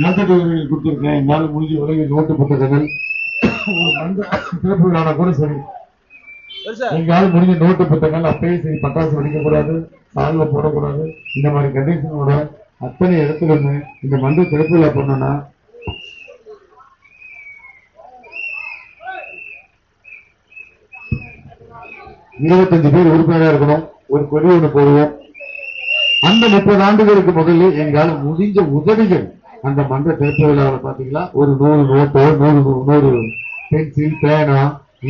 நலத்திட்ட கொடுத்திருக்கேன். என்னால் முடிஞ்ச உதவி நோட்டு புத்தகங்கள் சிறப்பு விழானா கூட சரி, எங்களால் முடிஞ்ச நோட்டு புத்தகங்கள் அப்பயே சரி, பட்டாசு வெடிக்கக்கூடாது, சால்வை போடக்கூடாது, இந்த மாதிரி கண்டிஷனோட அத்தனை இடத்துல இந்த மன்ற சிறப்பு விழா பண்ணோம்னா 25 பேர் உறுப்பினராக இருக்கணும். ஒரு கொடி ஒன்று போடுவோம். அந்த 30 ஆண்டுகளுக்கு முதல்ல எங்களால் முடிஞ்ச உதவிகள் அந்த மன்ற திறப்பு விழாவில் பாத்தீங்களா, ஒரு 100 நோட்டோ 100 பென்சில், பேனா,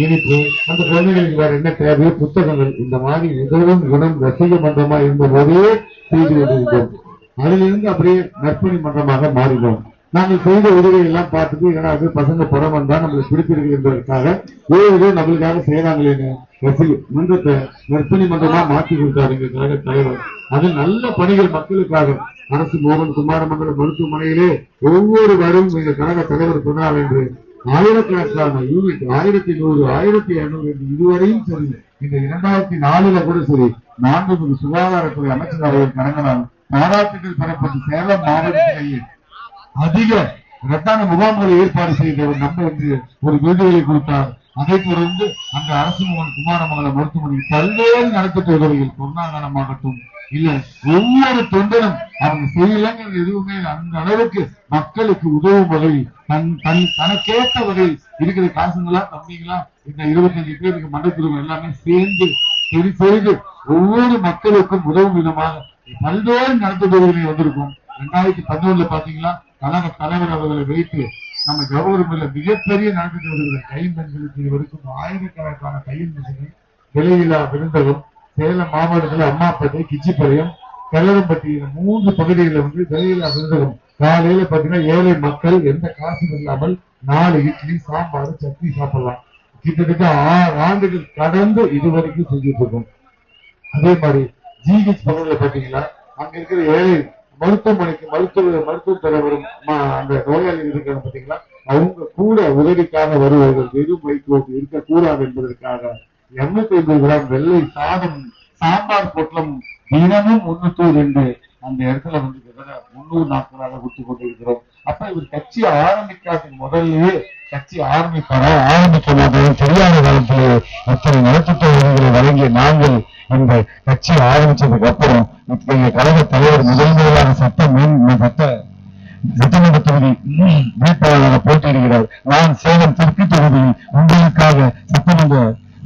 இனிப்பு, அந்த குழந்தைகளுக்கு வேற என்ன தேவையோ புத்தகங்கள், இந்த மாதிரி உதவும் குணம் ரசிக மன்றமா இருந்த போதே செய்து கொண்டிருந்தோம். அதிலிருந்து அப்படியே நற்பணி மன்றமாக மாறினோம். நாங்கள் செய்த உதவிகள் எல்லாம் பார்த்துட்டு ஏன்னா அது பசங்க புறம் வந்தா நம்மளுக்கு பிடிச்சிருக்கு என்பதற்காக ஏதோ நம்மளுக்காக செய்யறாங்களேன்னு மன்றத்தை நற்பணி மன்றமா மாற்றி கொடுத்தாரு எங்க கழக தலைவர். அது நல்ல பணிகள் மக்களுக்காக. அரசு மோகன் குமாரமங்கல மருத்துவமனையிலே ஒவ்வொரு வருடம் எங்க கழக தலைவர் சொன்னார் என்று ஆயிரக்கணக்கான யூனிட் 1100, 1200 என்று இதுவரையும் சரி, இந்த 2004 கூட சரி, மாண்புமிகு சுகாதாரத்துறை அமைச்சர் அவர்கள் கடந்தனால் பாராட்டுகள் பெறப்பட்டு சேலம் மாவட்டத்திலேயே அதிக இரத்தான முகாம்களை ஏற்பாடு செய்தவர் நம்ம என்று ஒரு விருதுகளை கொடுத்தார். அதை தொடர்ந்து அந்த அரசு மோகன் குமாரமங்கல மருத்துவமனையில் பல்வேறு நலத்திட்ட உதவிகள், பொருளாதாரமாகட்டும் இல்ல ஒவ்வொரு தொண்டரும் அவங்க செய்யலங்கிறது எதுவுமே அந்த அளவுக்கு மக்களுக்கு உதவும் வகையில் தனக்கேற்ற வகையில் இருக்கிற காசுங்களா கம்மிங்களா இந்த 25 பேருக்கு மண்டலத்தில் எல்லாமே சேர்ந்து செய்து ஒவ்வொரு மக்களுக்கும் உதவும் விதமாக பல்வேறு நலத்திட்ட உதவிகளை வந்திருக்கும். 2011 பாத்தீங்களா, கழக தலைவர் அவர்களை வைத்து நம்ம கவர்மெண்ட்ல மிகப்பெரிய நலத்திட்ட உதவிகளை கைம்பெண்களுக்கு இதுவரைக்கும் ஆயிரக்கணக்கான கையில் மிஷினை, விலையில்லா விருந்தகம், சேலம் மாவட்டத்தில் அம்மாப்பேட்டை, கிச்சிப்பாளையம், கல்லரம்பட்டி 3 பகுதிகளில் விலையில்லா விருந்தகம். காலையில பாத்தீங்கன்னா ஏழை மக்கள் எந்த காசும் இல்லாமல் 4 இட்லி, சாம்பார், சட்னி சாப்பிடலாம். கிட்டத்தட்ட 6 ஆண்டுகள் கடந்து இதுவரைக்கும் செஞ்சுட்டு இருக்கோம். அதே மாதிரி ஜிஹெச் பகுதியில் பாத்தீங்கன்னா அங்க இருக்கிற ஏழை மருத்துவமனைக்கு மருத்துவ தலைவரும் அந்த நோயாளிகள் இருக்கிற பாத்தீங்களா, அவங்க கூட உதவிக்காக வருவார்கள். வெறும் வைக்கோட்டு இருக்கக்கூடாது என்பதற்காக 250 கிராம் வெள்ளை சாதம், சாம்பார் பொட்டலம் தினமும் 302 அந்த இடத்துல 340 கொடுத்து கொண்டிருக்கிறோம். அப்ப இவர் கட்சி ஆரம்பிக்காததுக்கு முதல்லயே கட்சி ஆரம்பிக்க சரியான காலத்திலே இத்தனை நலத்திட்ட உதவிகளை வழங்கிய நாங்கள் இந்த கட்சி ஆரம்பிச்சதுக்கு அப்புறம் எங்க கழக தலைவர் முதலாக சட்டமன்ற தொகுதி வேட்பாளராக போட்டியிடுகிறார். நான் சேலம் தெற்கு தொகுதியில் உங்களுக்காக சட்டமன்ற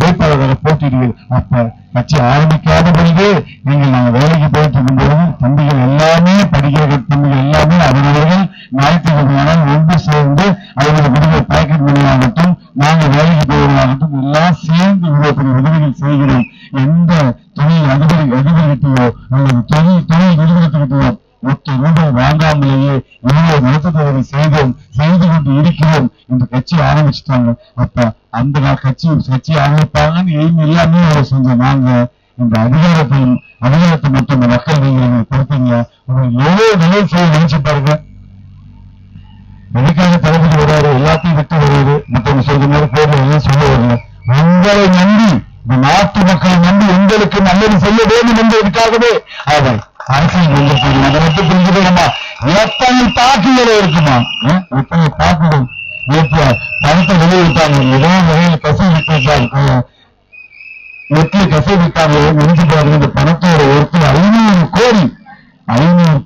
வேட்பாளராக போட்டியிடுகிறேன். அப்ப கட்சி ஆரம்பிக்காதபடியே நாங்க வேலைக்கு போயிட்டு இருக்கும்போது தம்பிகள் எல்லாமே படிக்கிற தம்பிகள் எல்லாமே அவரவர்கள் ஞாயிற்றுக்கிழமை ஒன்று சேர்ந்து அவர்கள் விடுதலை பேக்கெட் மணியாகட்டும், நாங்க வேலைக்கு போவதாகட்டும் எல்லாம் சேர்ந்து இவ்வளவு உதவிகள் செய்கிறோம். எந்த தொழில் அதிபர்கிட்டயோ அல்லது தொழில் நிறுவனத்திற்கோ மொத்த ரூபாய் வாங்காமலேயே இவ்வளவு நலத்திட்ட செய்து கொண்டு இருக்கிறோம் என்று கட்சி ஆரம்பிச்சுட்டாங்க. அப்ப அந்த கட்சி ஆரம்பிப்பாங்கன்னு எய்ம் எல்லாமே செஞ்ச நாங்க இந்த அதிகாரத்தை மட்டும் மக்கள் நீங்க கொடுத்தீங்க. எவ்வளவு நிலை செய்ய நினைச்சு பாருங்க. எதுக்காக தளபதி வருவாரு, எல்லாத்தையும் விட்டு வருவாரு, மற்றவங்க சொல்ற மாதிரி பேர்ல எல்லாம் சொல்ல வரல. உங்களை நம்பி இந்த நாட்டு மக்களை நம்பி எங்களுக்கு நல்லது செய்ய வேண்டும் என்பதற்காகவே அவர் அரசியல் அதை மட்டும் புரிஞ்சுக்கணுமா? எத்தனை தாக்குதல் இருக்குமா? எத்தனை தாக்குதல் பணத்தை வெளியிட்டாங்க, ஏதோ வகையில் கசை விட்டாங்க, நெட்ல கசை விட்டாங்க. நினைச்சு பாருங்க, இந்த பணத்தோட ஒருத்தர் 500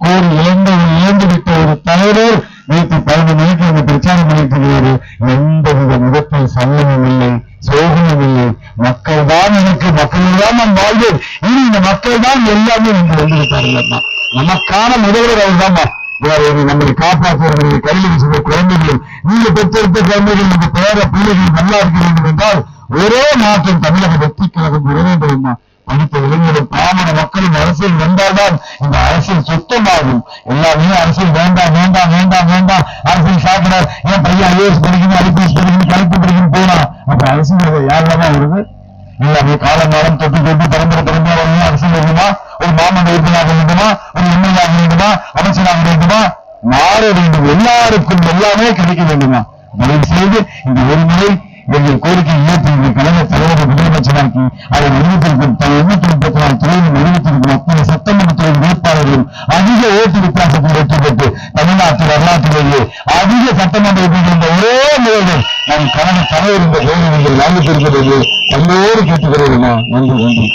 கோடி இழந்து விட்ட ஒரு தலைவர் நேற்று 12 மணிக்கு அந்த பிரச்சாரம் பண்ணிட்டு இருக்கிறாரு. எந்தவித முகத்தில் சல்லமும் இல்லை, சோகமும் இல்லை. மக்கள் தான் எனக்கு, மக்கள் தான் நம் வாழ்வேன், இனி இந்த மக்கள் தான் எல்லாமே இங்கு வந்துவிட்டார்கள். நமக்கான முதல்வர் அவர் தான்மா. நம்மளை காப்பாற்றுவர்கள், கையில் செய்த குழந்தைகள், நீங்க பெற்றெடுத்த குழந்தைகள், இந்த பேர பிள்ளைகள் நல்லா இருக்க வேண்டும் என்றால் ஒரே மாற்றம் தமிழக வெற்றி கழகம் வர வேண்டும். படித்த இளைஞர்கள், பாமர மக்களும் அரசியல் வந்தால்தான் இந்த அரசியல் சுத்தமாகும். எல்லாமே அரசியல் வேண்டாம் வேண்டாம் வேண்டாம் வேண்டாம், அரசியல் சாப்பிடார், என் பையன் ஐஏஎஸ் படிக்கணும், ஐபிஎஸ் படிக்கணும், கலெக்டர் படிக்கணும் போனா அப்ப அரசியல் யாரெல்லாமா வருது? எல்லாமே காலம் தொட்டு பரம்பரை அரசியல் வேண்டுமா? ஒரு மாமன்ற உறுப்பினராக வேண்டுமா? ஒரு எம்எல்ஏ வேண்டுமா? அமைச்சராக வேண்டுமா? மாற வேண்டும். எல்லாருக்கும் எல்லாமே கிடைக்க வேண்டுமா? தயவு செய்து இந்த ஒரு முறை எங்கள் கோரிக்கை ஏற்று கழக தலைவரை முதலமைச்சராக்கி அதை நிறுவனத்திற்கு துறையில் நிறுவனத்திற்கும் அத்தனை சட்டமன்ற தொகுதி வேட்பாளர்கள் அதிக ஓட்டு வித்தியாசத்தில் வெற்றி பெற்று தமிழ்நாட்டு வரலாற்றிலேயே அதிக சட்டமன்ற உறுப்பினர் ஒரே முறையில் நம் கழக தலைவர் இந்த கௌரவங்கள் வாங்கியிருக்கிறது எல்லோரும் கேட்டுக்கிறோம். நன்றி.